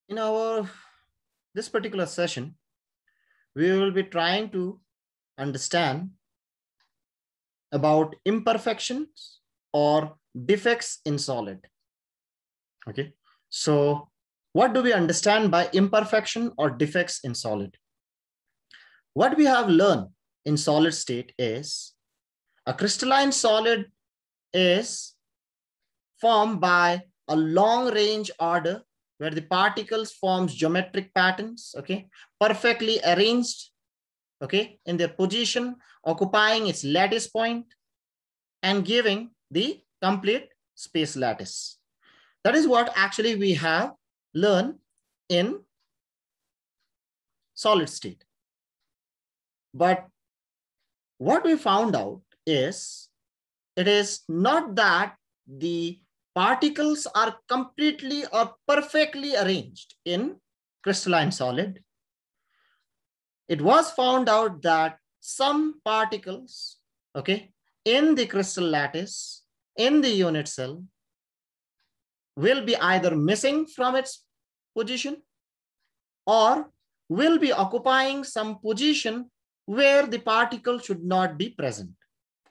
In our this particular session, we will be trying to understand about imperfections or defects in solid. Okay, so what do we understand by imperfection or defects in solid? What we have learned in solid state is a crystalline solid is formed by a long range order where the particles forms geometric patterns, okay, perfectly arranged, okay, in their position, occupying its lattice point and giving the complete space lattice. That is what actually we have learned in solid state. But what we found out is it is not that the particles are completely or perfectly arranged in crystalline solid. It was found out that some particles, okay, in the crystal lattice, in the unit cell, will be either missing from its position or will be occupying some position where the particle should not be present,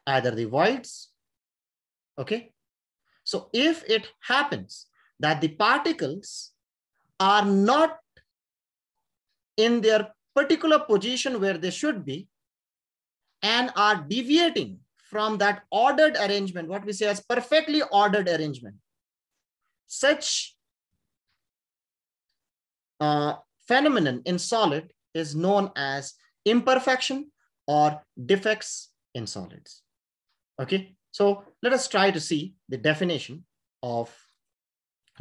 either the voids, okay. So if it happens that the particles are not in their particular position where they should be and are deviating from that ordered arrangement, what we say as perfectly ordered arrangement, such phenomenon in solid is known as imperfection or defects in solids. Okay, so let us try to see the definition of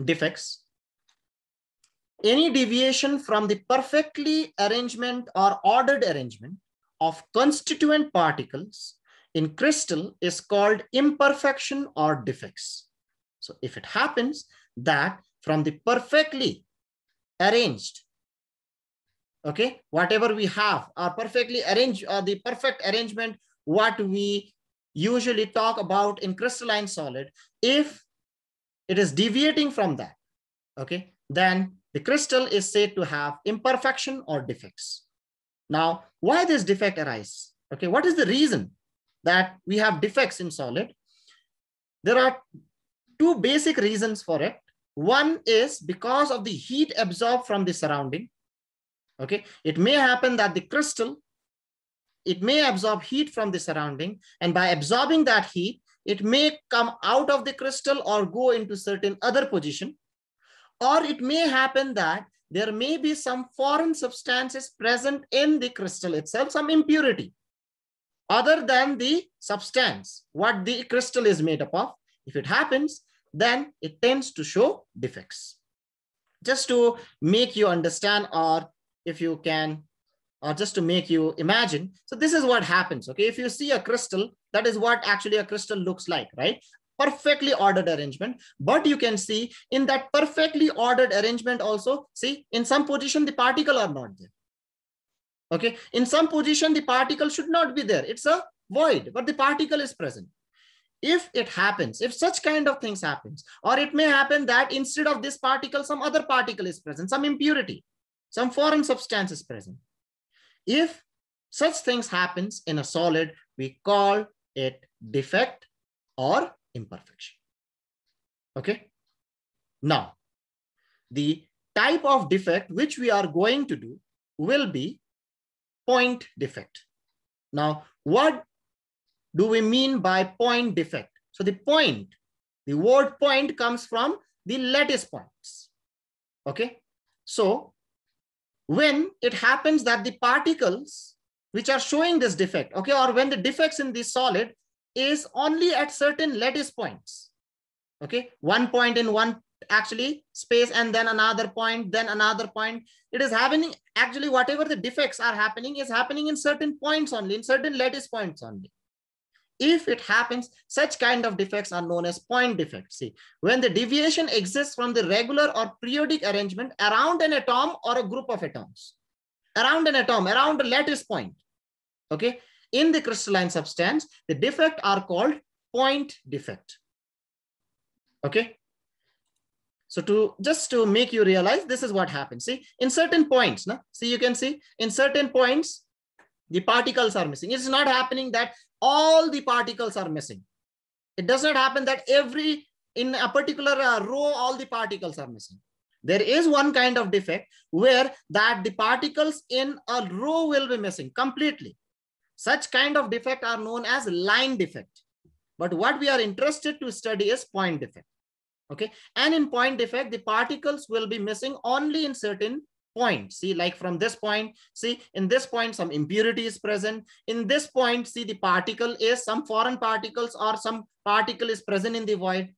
defects. Any deviation from the perfectly arrangement or ordered arrangement of constituent particles in crystal is called imperfection or defects. So if it happens that from the perfectly arranged, okay, whatever we have are perfectly arranged, or the perfect arrangement, what we usually talk about in crystalline solid, if it is deviating from that, okay, then the crystal is said to have imperfection or defects. Now, why this defect arises? Okay, what is the reason that we have defects in solid? There are two basic reasons for it. One is because of the heat absorbed from the surrounding. Okay, it may happen that the crystal, it may absorb heat from the surrounding, and by absorbing that heat, it may come out of the crystal or go into certain other position. Or it may happen that there may be some foreign substances present in the crystal itself, some impurity, other than the substance, what the crystal is made up of. If it happens, then it tends to show defects. Just to make you understand, or if you can, or just to make you imagine. So this is what happens, okay? If you see a crystal, that is what actually a crystal looks like, right? Perfectly ordered arrangement. But you can see in that perfectly ordered arrangement also, see, in some position, the particle are not there. Okay, in some position, the particle should not be there. It's a void, but the particle is present. If it happens, if such kind of things happens, or it may happen that instead of this particle, some other particle is present, some impurity, some foreign substance is present. If such things happens in a solid, we call it defect or imperfection. Okay. Now, the type of defect which we are going to do will be point defect. Now, what do we mean by point defect? So the point, the word point comes from the lattice points. Okay. So when it happens that the particles which are showing this defect, okay, or when the defects in this solid is only at certain lattice points, okay, one point in one actually space and then another point, then another point, it is happening, actually whatever the defects are happening is happening in certain points only, in certain lattice points only. If it happens, such kind of defects are known as point defects. See, when the deviation exists from the regular or periodic arrangement around an atom or a group of atoms, around an atom, around a lattice point, okay, in the crystalline substance, the defect are called point defect. Okay. So just to make you realize, this is what happens. See, in certain points, see, you can see in certain points, the particles are missing. It's not happening that all the particles are missing. It does not happen that in a particular row, all the particles are missing. There is one kind of defect where that the particles in a row will be missing completely. Such kind of defect are known as line defect. But what we are interested to study is point defect. Okay. And in point defect, the particles will be missing only in certain points. See, like from this point, see, in this point, some impurity is present. In this point, see, the particle is some foreign particles or some particle is present in the void.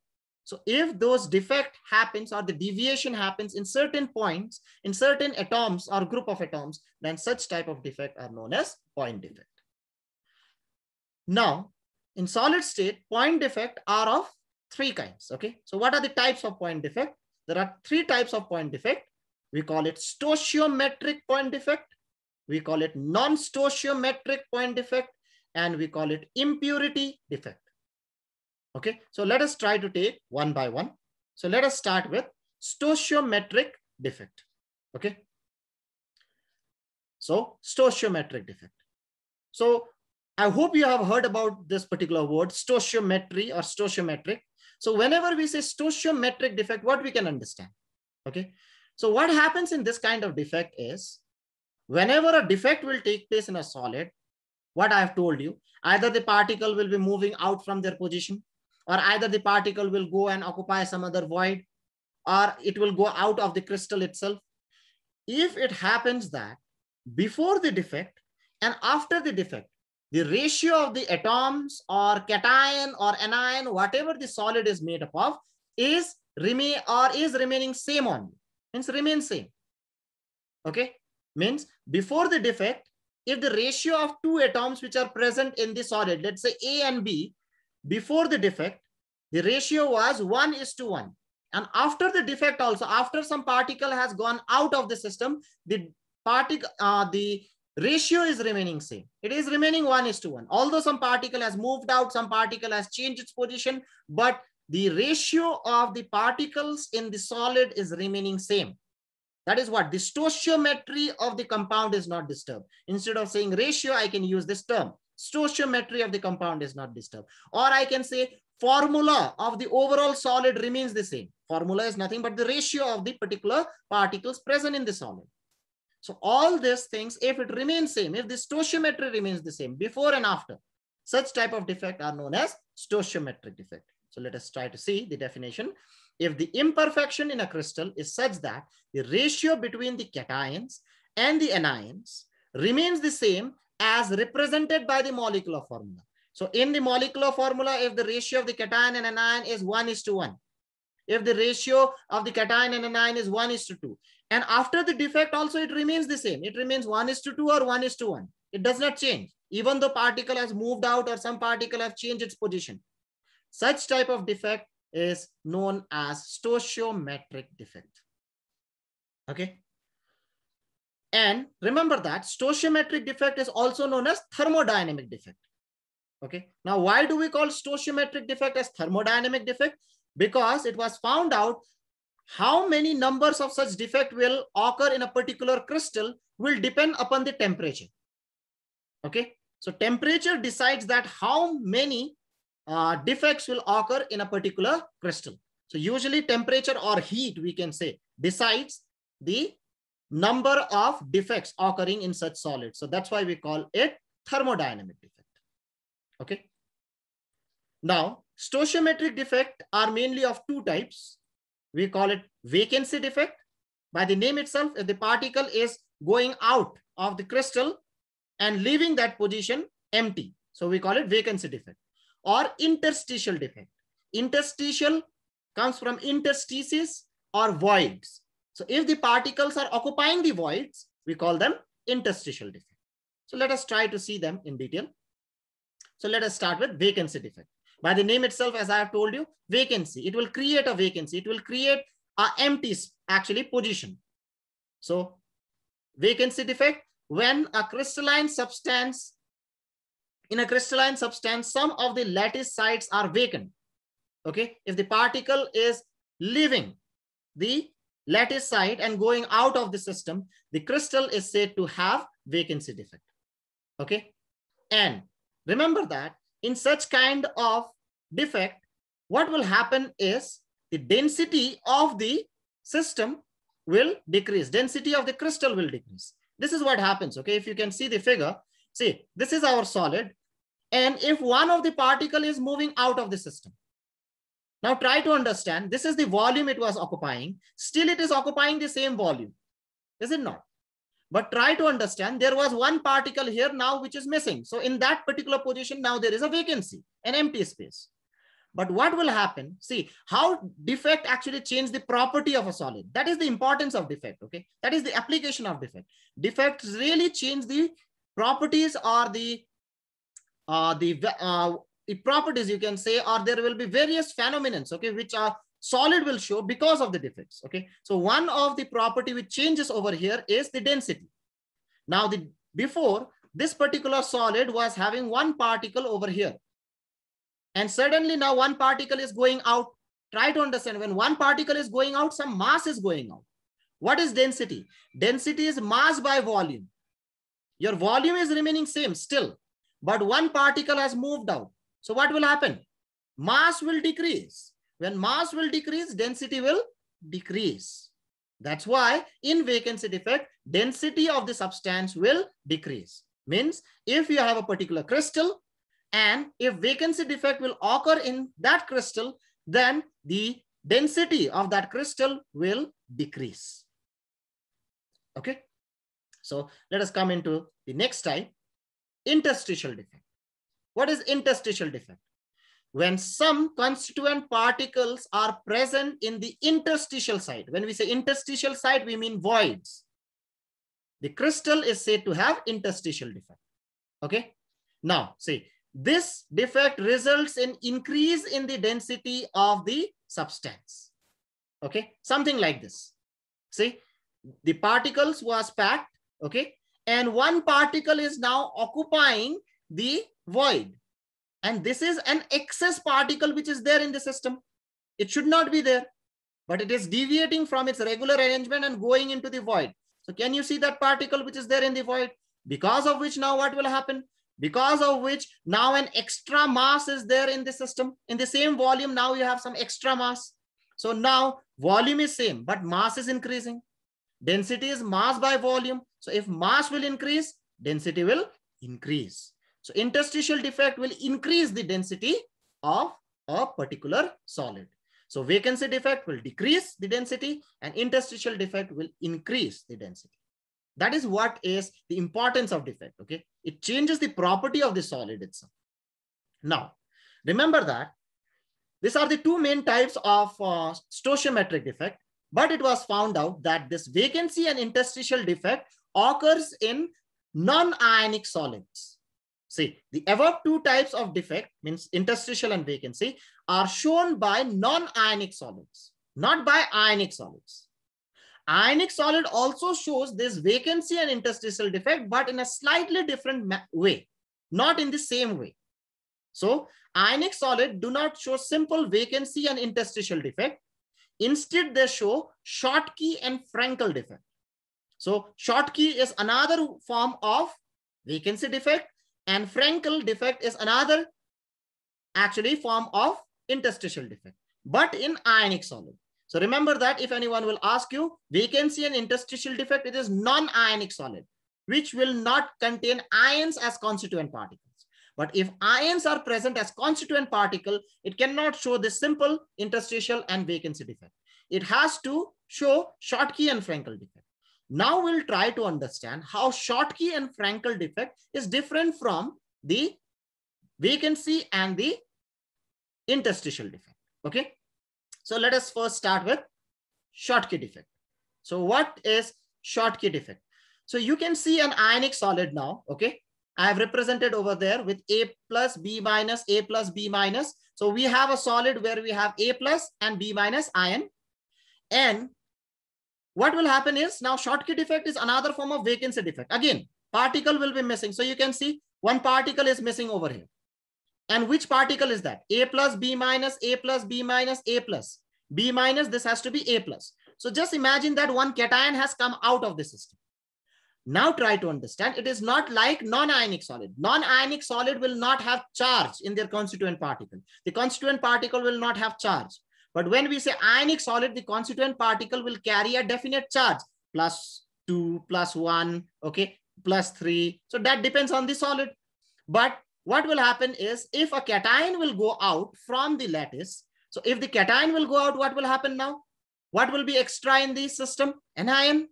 So if those defect happens or the deviation happens in certain points, in certain atoms or group of atoms, then such type of defect are known as point defect. Now, in solid state, point defect are of three kinds. Okay. So what are the types of point defect? There are three types of point defect. We call it stochiometric point defect. We call it non-stochiometric point defect, and we call it impurity defect. Okay. So let us try to take one by one. So let us start with stochiometric defect. Okay. So stochiometric defect. So I hope you have heard about this particular word, stoichiometry or stochiometric. So whenever we say stochiometric defect, what we can understand? Okay. So what happens in this kind of defect is, whenever a defect will take place in a solid, what I have told you, either the particle will be moving out from their position, or either the particle will go and occupy some other void, or it will go out of the crystal itself. If it happens that before the defect and after the defect, the ratio of the atoms or cation or anion, whatever the solid is made up of, is remaining same only. Means remain same. Okay. Means before the defect, if the ratio of two atoms which are present in the solid, let's say A and B, before the defect, the ratio was 1:1. And after the defect also, after some particle has gone out of the system, the ratio is remaining same. It is remaining 1:1. Although some particle has moved out, some particle has changed its position, but the ratio of the particles in the solid is remaining same. That is what the stoichiometry of the compound is not disturbed. Instead of saying ratio, I can use this term. Stoichiometry of the compound is not disturbed. Or I can say formula of the overall solid remains the same. Formula is nothing but the ratio of the particular particles present in the solid. So all these things, if it remains same, if the stoichiometry remains the same before and after, such type of defect are known as stoichiometric defect. So let us try to see the definition. If the imperfection in a crystal is such that the ratio between the cations and the anions remains the same as represented by the molecular formula. So in the molecular formula, if the ratio of the cation and anion is 1:1, if the ratio of the cation and anion is 1:2, and after the defect also it remains the same. It remains 1:2 or 1:1. It does not change, even though particle has moved out or some particle have changed its position. Such type of defect is known as stochiometric defect. Okay. And remember that stochiometric defect is also known as thermodynamic defect. Okay. Now, why do we call stochiometric defect as thermodynamic defect? Because it was found out how many numbers of such defect will occur in a particular crystal will depend upon the temperature. Okay. So temperature decides that how many defects will occur in a particular crystal. So usually temperature or heat, we can say, decides the number of defects occurring in such solids. So that's why we call it thermodynamic defect. Okay. Now, stochiometric defect are mainly of two types. We call it vacancy defect. By the name itself, if the particle is going out of the crystal and leaving that position empty, so we call it vacancy defect. Or interstitial defect. Interstitial comes from interstices or voids. So if the particles are occupying the voids, we call them interstitial defect. So let us try to see them in detail. So let us start with vacancy defect. By the name itself, as I have told you, vacancy, it will create a vacancy. It will create an empty actually position. So vacancy defect, when a crystalline substance, in a crystalline substance, some of the lattice sites are vacant. Okay. If the particle is leaving the lattice side and going out of the system, the crystal is said to have vacancy defect. Okay. And remember that in such kind of defect, what will happen is the density of the system will decrease. Density of the crystal will decrease. This is what happens. Okay. If you can see the figure, see, this is our solid. And if one of the particle is moving out of the system, now try to understand, this is the volume it was occupying. Still it is occupying the same volume. Is it not? But try to understand, there was one particle here now which is missing. So in that particular position, now there is a vacancy, an empty space. But what will happen? See how defect actually change the property of a solid. That is the importance of defect. Okay. That is the application of defect. Defects really change the properties or the properties, you can say, or there will be various phenomena, okay, which are solid will show because of the defects. Okay. So one of the property which changes over here is the density. Now before this particular solid was having one particle over here. And suddenly now one particle is going out. Try to understand, when one particle is going out, some mass is going out. What is density? Density is mass by volume. Your volume is remaining same still, but one particle has moved out. So what will happen? Mass will decrease. When mass will decrease, density will decrease. That's why in vacancy defect, density of the substance will decrease. Means if you have a particular crystal and if vacancy defect will occur in that crystal, then the density of that crystal will decrease. Okay. So let us come into the next type, interstitial defect. What is interstitial defect? When some constituent particles are present in the interstitial side. When we say interstitial side, we mean voids. The crystal is said to have interstitial defect. Okay. Now, see, this defect results in increase in the density of the substance. Okay. Something like this. See, the particles was packed. Okay. And one particle is now occupying the void. And this is an excess particle which is there in the system. It should not be there, but it is deviating from its regular arrangement and going into the void. So can you see that particle which is there in the void? Because of which now what will happen? Because of which now an extra mass is there in the system. In the same volume, now you have some extra mass. So now volume is same, but mass is increasing. Density is mass by volume. So if mass will increase, density will increase. So interstitial defect will increase the density of a particular solid. So vacancy defect will decrease the density and interstitial defect will increase the density. That is what is the importance of defect. Okay. It changes the property of the solid itself. Now, remember that these are the two main types of stoichiometric defect, but it was found out that this vacancy and interstitial defect occurs in non-ionic solids. See, the above two types of defect, means interstitial and vacancy, are shown by non-ionic solids, not by ionic solids. Ionic solid also shows this vacancy and interstitial defect, but in a slightly different way, not in the same way. So ionic solid do not show simple vacancy and interstitial defect. Instead, they show Schottky and Frenkel defect. So Schottky is another form of vacancy defect, and Frankel defect is another actually form of interstitial defect, but in ionic solid. So remember that if anyone will ask you vacancy and interstitial defect, it is non-ionic solid, which will not contain ions as constituent particles. But if ions are present as constituent particle, it cannot show the simple interstitial and vacancy defect. It has to show Schottky and Frenkel defect. Now we'll try to understand how Schottky and Frenkel defect is different from the vacancy and the interstitial defect. Okay. So let us first start with Schottky defect. So what is Schottky defect? So you can see an ionic solid now. Okay. I have represented over there with A plus, B minus, A plus, B minus. So we have a solid where we have A plus and B minus ion. And what will happen is now Schottky defect is another form of vacancy defect. Again, particle will be missing. So you can see one particle is missing over here. And which particle is that? A plus, B minus, A plus, B minus, A plus. B minus, this has to be A plus. So just imagine that one cation has come out of the system. Now try to understand, it is not like non-ionic solid. Non-ionic solid will not have charge in their constituent particle. The constituent particle will not have charge. But when we say ionic solid, the constituent particle will carry a definite charge, +2, +1, okay, +3. So that depends on the solid. But what will happen is, if a cation will go out from the lattice, so if the cation will go out, what will happen now? What will be extra in the system? Anion.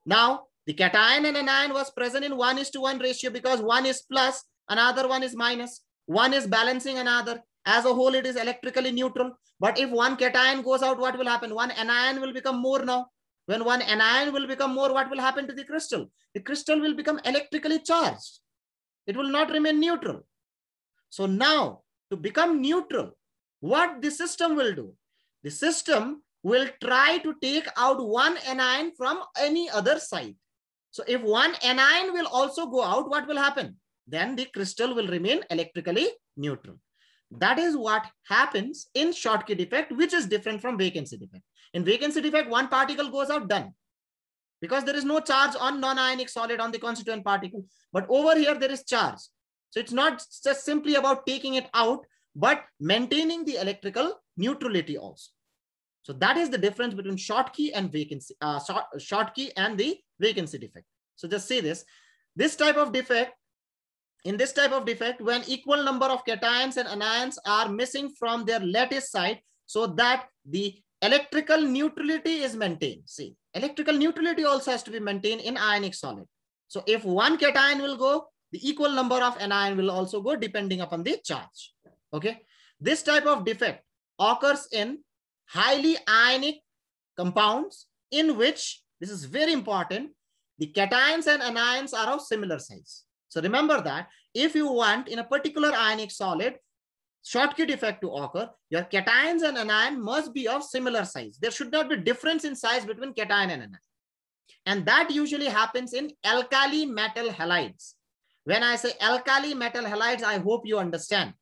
Now, the cation and anion was present in 1:1 ratio because one is plus, another one is minus. One is balancing another. As a whole, it is electrically neutral. But if one cation goes out, what will happen? One anion will become more now. When one anion will become more, what will happen to the crystal? The crystal will become electrically charged. It will not remain neutral. So now, to become neutral, what the system will do? The system will try to take out one anion from any other side. So if one anion will also go out, what will happen? Then the crystal will remain electrically neutral. That is what happens in Schottky defect, which is different from vacancy defect. In vacancy defect, one particle goes out, done. Because there is no charge on non-ionic solid on the constituent particle. But over here, there is charge. So it's not just simply about taking it out, but maintaining the electrical neutrality also. So that is the difference between Schottky and vacancy, Schottky and the vacancy defect. So just say this. This type of defect, in this type of defect, when equal number of cations and anions are missing from their lattice side, so that the electrical neutrality is maintained. See, electrical neutrality also has to be maintained in ionic solid. So if one cation will go, the equal number of anion will also go depending upon the charge. Okay. This type of defect occurs in highly ionic compounds in which, this is very important, the cations and anions are of similar size. So remember that if you want in a particular ionic solid Schottky defect to occur, your cations and anion must be of similar size. There should not be difference in size between cation and anion. And that usually happens in alkali metal halides. When I say alkali metal halides, I hope you understand.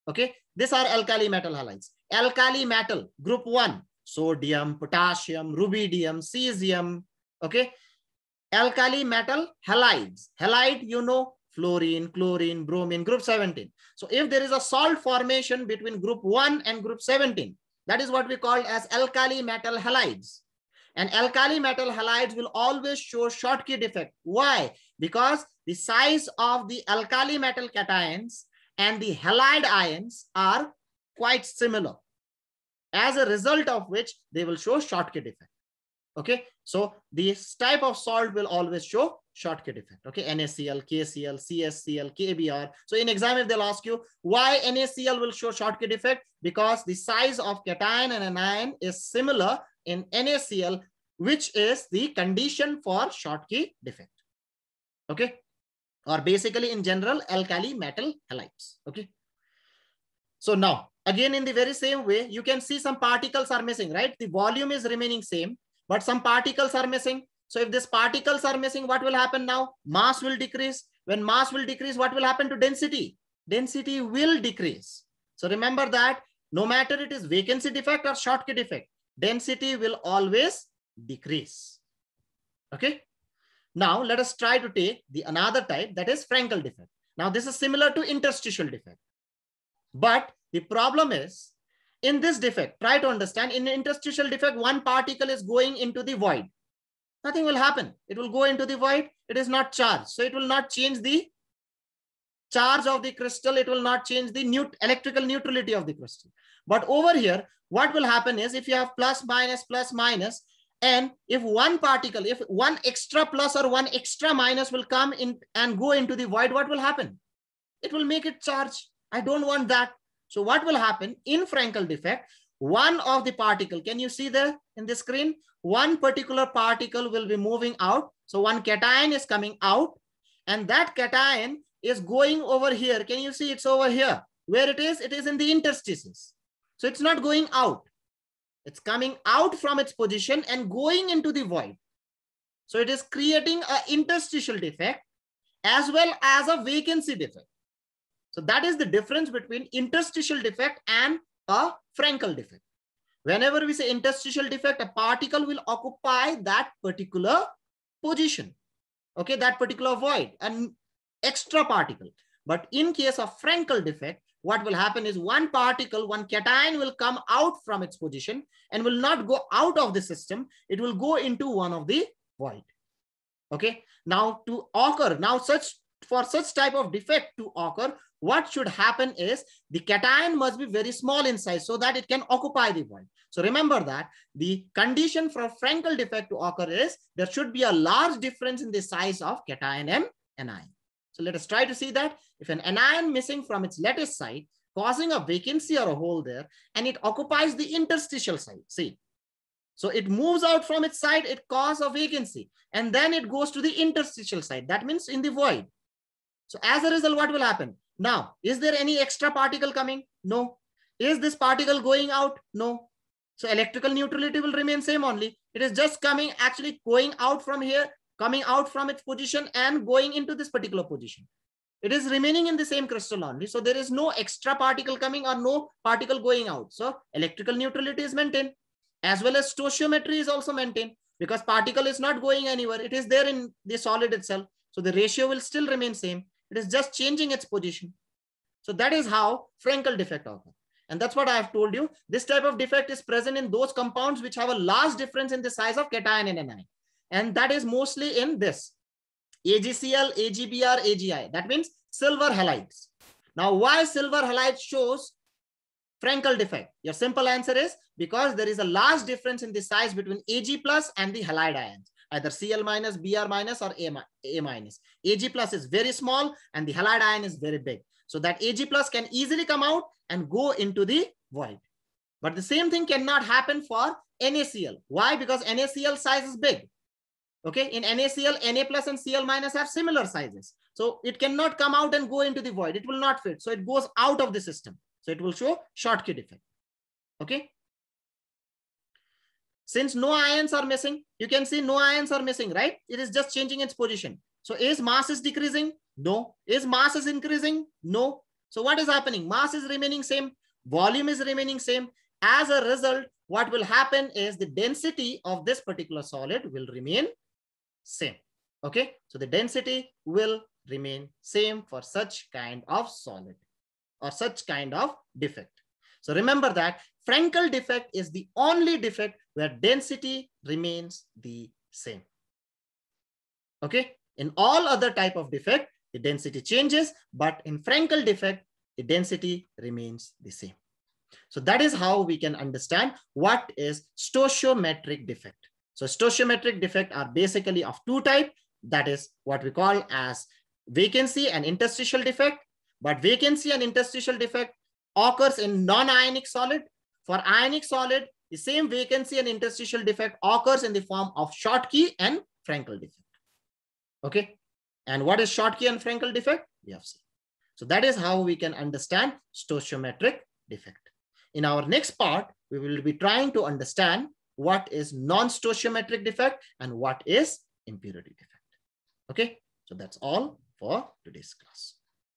Okay, these are alkali metal halides. Alkali metal, group 1, sodium, potassium, rubidium, cesium. Okay, alkali metal halides. Halide, you know, fluorine, chlorine, bromine, group 17. So if there is a salt formation between group 1 and group 17, that is what we call as alkali metal halides. And alkali metal halides will always show Schottky defect. Why? Because the size of the alkali metal cations and the halide ions are quite similar, as a result of which they will show Schottky defect. Okay, so this type of salt will always show Schottky defect. Okay, NaCl, KCl, CSCl, KBr. So in exam, if they'll ask you why NaCl will show Schottky defect, because the size of cation and anion is similar in NaCl, which is the condition for Schottky defect. Okay, or basically in general, alkali metal halides. Okay. So now, again, in the very same way, you can see some particles are missing, right? The volume is remaining same, but some particles are missing. So if these particles are missing, what will happen now? Mass will decrease. When mass will decrease, what will happen to density? Density will decrease. So remember that no matter it is vacancy defect or Schottky defect, density will always decrease. Okay. Now let us try to take the another type, that is Frankel defect. Now this is similar to interstitial defect. But the problem is, in this defect, try to understand, in interstitial defect, one particle is going into the void. Nothing will happen. It will go into the void. It is not charged. So it will not change the charge of the crystal. It will not change the electrical neutrality of the crystal. But over here, what will happen is, if you have plus, minus, and if one particle, if one extra plus or one extra minus will come in and go into the void, what will happen? It will make it charge. I don't want that. So what will happen in Frankel defect? One of the particle, can you see there in the screen? One particular particle will be moving out. So one cation is coming out, and that cation is going over here. Can you see it's over here? Where it is? It is in the interstices. So it's not going out. It's coming out from its position and going into the void. So it is creating an interstitial defect as well as a vacancy defect. So that is the difference between interstitial defect and a Frankel defect. Whenever we say interstitial defect, a particle will occupy that particular position. Okay, that particular void, an extra particle. But in case of Frankel defect, what will happen is one particle, one cation will come out from its position and will not go out of the system. It will go into one of the void. Okay. Now to occur, for such type of defect to occur, what should happen is the cation must be very small in size so that it can occupy the void. So remember that the condition for Frankel defect to occur is there should be a large difference in the size of cation and anion. So let us try to see that. If an anion missing from its lattice site, causing a vacancy or a hole there, and it occupies the interstitial site, see. So it moves out from its side, it causes a vacancy, and then it goes to the interstitial site. That means in the void. So as a result, what will happen? Now, is there any extra particle coming? No. Is this particle going out? No. So electrical neutrality will remain same only. It is just coming, actually going out from here, coming out from its position and going into this particular position. It is remaining in the same crystal only. So there is no extra particle coming or no particle going out. So electrical neutrality is maintained, as well as stoichiometry is also maintained, because particle is not going anywhere. It is there in the solid itself. So the ratio will still remain same. It is just changing its position. So that is how Frankel defect occurs. And that's what I have told you. This type of defect is present in those compounds which have a large difference in the size of cation and anion. And that is mostly in this AgCl, AgBr, AgI. That means silver halides. Now, why silver halide shows Frankel defect? Your simple answer is because there is a large difference in the size between Ag plus and the halide ions, either Cl minus, Br minus, or A minus. Ag plus is very small and the halide ion is very big. So that Ag plus can easily come out and go into the void. But the same thing cannot happen for NaCl. Why? Because NaCl size is big. Okay, in NaCl, Na plus and Cl minus have similar sizes. So it cannot come out and go into the void. It will not fit. So it goes out of the system. So it will show Schottky defect. Okay. Since no ions are missing, you can see no ions are missing, right? It is just changing its position. So is mass is decreasing? No. Is mass is increasing? No. So what is happening? Mass is remaining same. Volume is remaining same. As a result, what will happen is the density of this particular solid will remain same. Okay. So the density will remain same for such kind of solid or such kind of defect. So remember that Frankel defect is the only defect where density remains the same. Okay. In all other type of defect, the density changes, but in Frankel defect, the density remains the same. So that is how we can understand what is stoichiometric defect. So stoichiometric defect are basically of two types. That is what we call as vacancy and interstitial defect. But vacancy and interstitial defect occurs in non-ionic solid. For ionic solid, the same vacancy and interstitial defect occurs in the form of Schottky and Frenkel defect. Okay. And what is Schottky and Frenkel defect? We have seen. So that is how we can understand stoichiometric defect. In our next part, we will be trying to understand what is non-stoichiometric defect and what is impurity defect. Okay. So that's all for today's class.